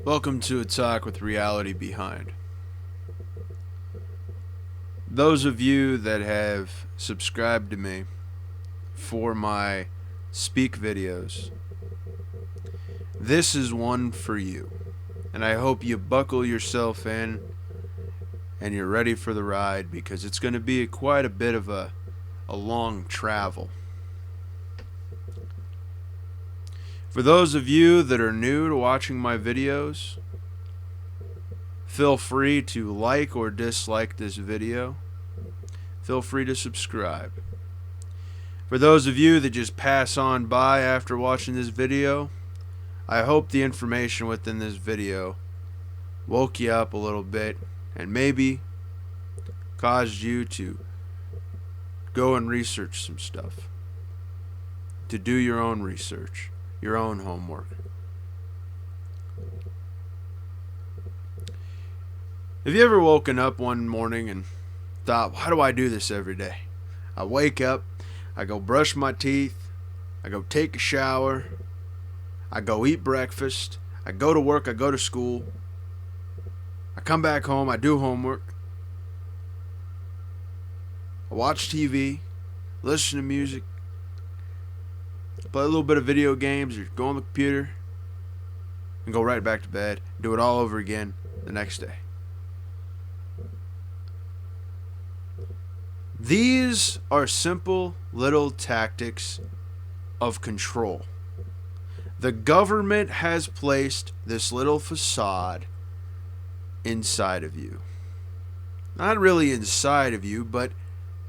Welcome to a talk with reality behind. Those of you that have subscribed to me for my speak videos, this is one for you. And I hope you buckle yourself in and you're ready for the ride, because it's going to be quite a bit of a long travel. For those of you that are new to watching my videos, feel free to like or dislike this video. Feel free to subscribe. For those of you that just pass on by after watching this video, I hope the information within this video woke you up a little bit and maybe caused you to go and research some stuff, to do your own research, your own homework. Have you ever woken up one morning and thought, why do I do this every day? I wake up, I go brush my teeth, I go take a shower, I go eat breakfast, I go to work, I go to school, I come back home, I do homework, I watch TV, listen to music, play a little bit of video games, or go on the computer, and go right back to bed, do it all over again the next day. These are simple little tactics of control. The government has placed this little facade inside of you. Not really inside of you, but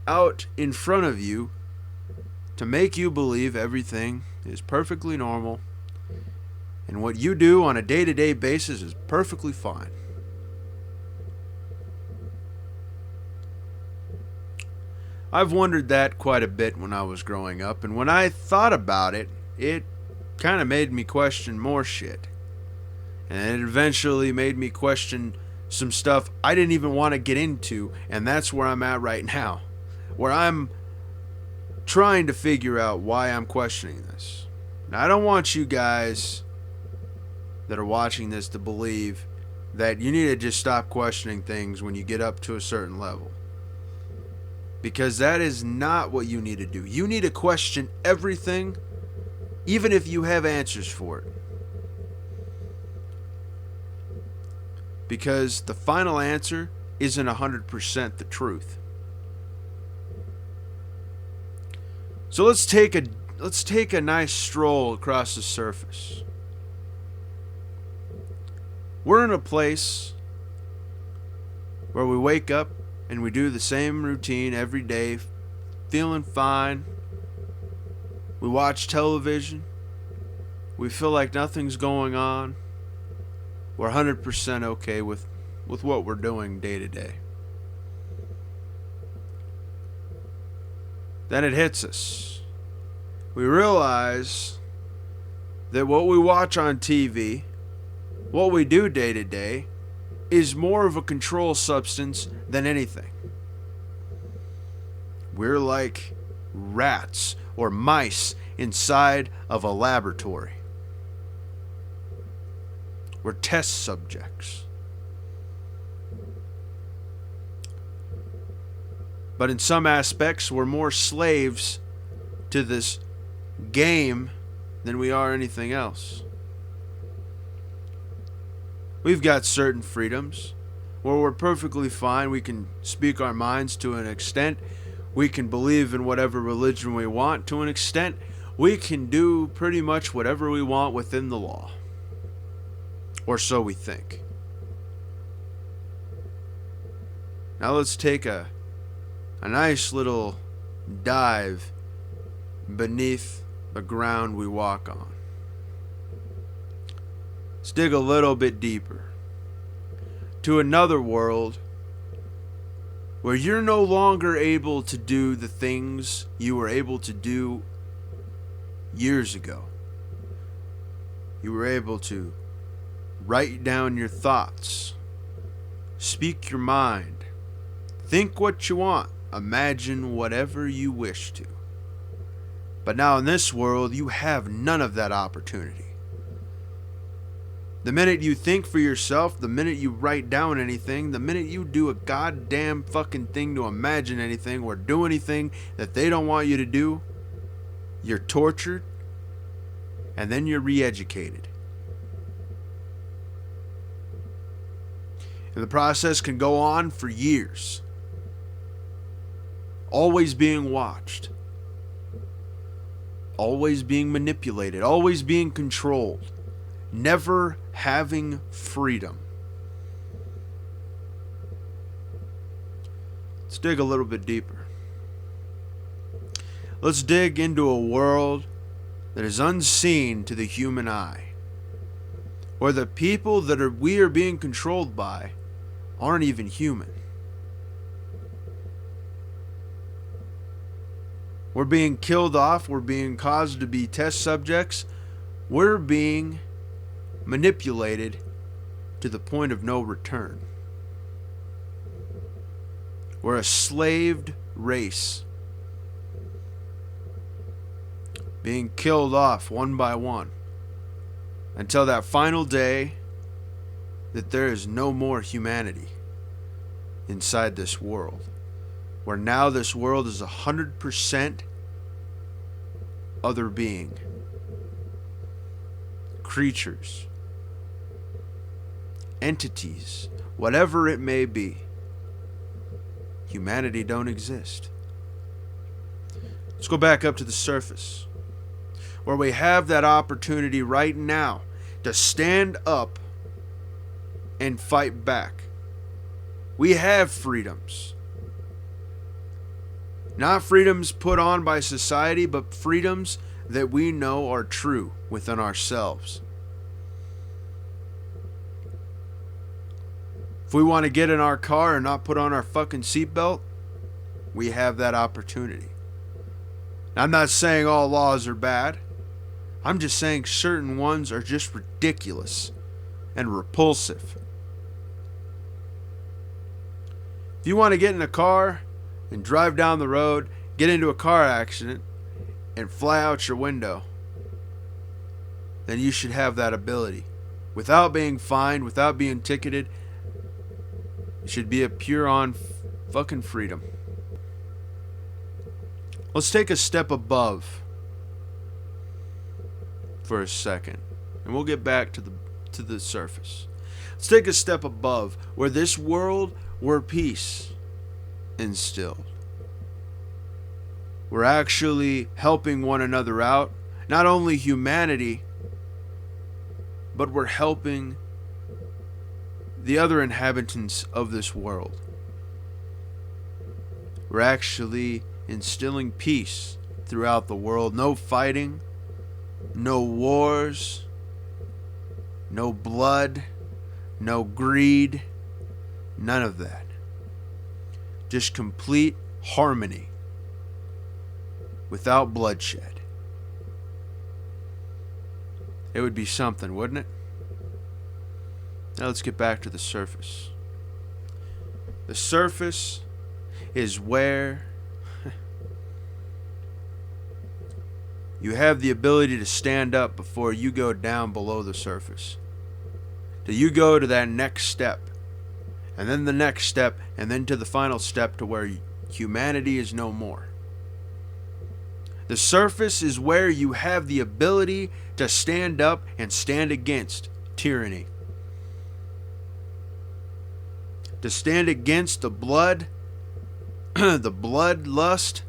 out in front of you, to make you believe everything is perfectly normal and what you do on a day-to-day basis is perfectly fine. I've wondered that quite a bit when I was growing up, and when I thought about it, it kind of made me question more shit. And it eventually made me question some stuff I didn't even want to get into, and that's where I'm at right now, where I'm trying to figure out why I'm questioning this. Now, I don't want you guys that are watching this to believe that you need to just stop questioning things when you get up to a certain level, because that is not what you need to do. You need to question everything, even if you have answers for it, because the final answer isn't 100% the truth. So let's take a nice stroll across the surface. We're in a place where we wake up and we do the same routine every day, feeling fine. We watch television. We feel like nothing's going on. We're 100% okay with what we're doing day to day. Then it hits us. We realize that what we watch on TV, what we do day to day, is more of a control substance than anything. We're like rats or mice inside of a laboratory. We're test subjects. But in some aspects, we're more slaves to this game than we are anything else. We've got certain freedoms where we're perfectly fine. We can speak our minds to an extent. We can believe in whatever religion we want to an extent. We can do pretty much whatever we want within the law. Or so we think. Now let's take a nice little dive beneath the ground we walk on. Let's dig a little bit deeper to another world where you're no longer able to do the things you were able to do years ago. You were able to write down your thoughts, speak your mind, think what you want, imagine whatever you wish to. But now in this world, you have none of that opportunity. The minute you think for yourself, the minute you write down anything, the minute you do a goddamn fucking thing to imagine anything or do anything that they don't want you to do, you're tortured and then you're re-educated. And the process can go on for years. Always being watched. Always being manipulated. Always being controlled. Never having freedom. Let's dig a little bit deeper. Let's dig into a world that is unseen to the human eye, where the people that we are being controlled by aren't even human. We're being killed off. We're being caused to be test subjects. We're being manipulated to the point of no return. We're a slaved race, being killed off one by one until that final day that there is no more humanity inside this world, where now this world is 100% other being, creatures, entities, whatever it may be. Humanity don't exist. Let's go back up to the surface, where we have that opportunity right now to stand up and fight back. We have freedoms. Not freedoms put on by society, but freedoms that we know are true within ourselves. If we want to get in our car and not put on our fucking seatbelt, we have that opportunity. I'm not saying all laws are bad. I'm just saying certain ones are just ridiculous and repulsive. If you want to get in a car and drive down the road, get into a car accident, and fly out your window, then you should have that ability. Without being fined, without being ticketed, it should be a pure-on fucking freedom. Let's take a step above for a second, and we'll get back to the surface. Let's take a step above, where this world were peace instilled. We're actually helping one another out, not only humanity, but we're helping the other inhabitants of this world. We're actually instilling peace throughout the world. No fighting, no wars, no blood, no greed, none of that. Just complete harmony without bloodshed. It would be something, wouldn't it? Now let's get back to the surface. The surface is where you have the ability to stand up before you go down below the surface. Till you go to that next step, and then the next step, and then to the final step to where humanity is no more. The surface is where you have the ability to stand up and stand against tyranny. To stand against the blood, the bloodlust,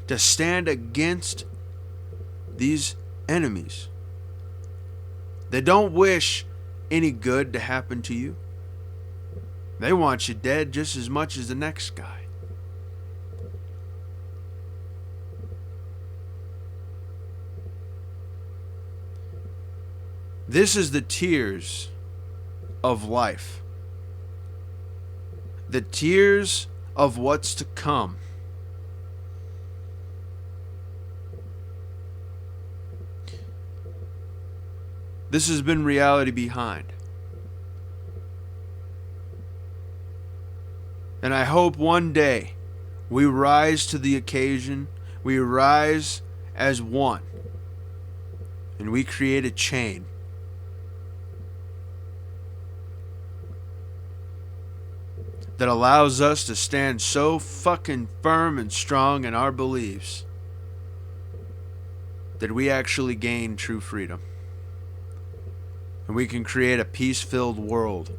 to stand against these enemies. They don't wish any good to happen to you. They want you dead just as much as the next guy. This is the tears of life. The tears of what's to come. This has been reality behind. And I hope one day we rise to the occasion, we rise as one, and we create a chain that allows us to stand so fucking firm and strong in our beliefs that we actually gain true freedom. And we can create a peace-filled world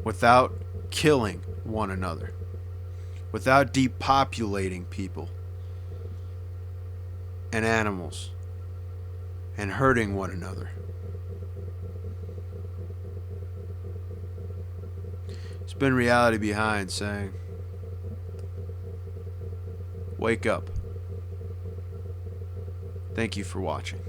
without killing one another, without depopulating people and animals and hurting one another. It's been Reality Behind saying, wake up. Thank you for watching.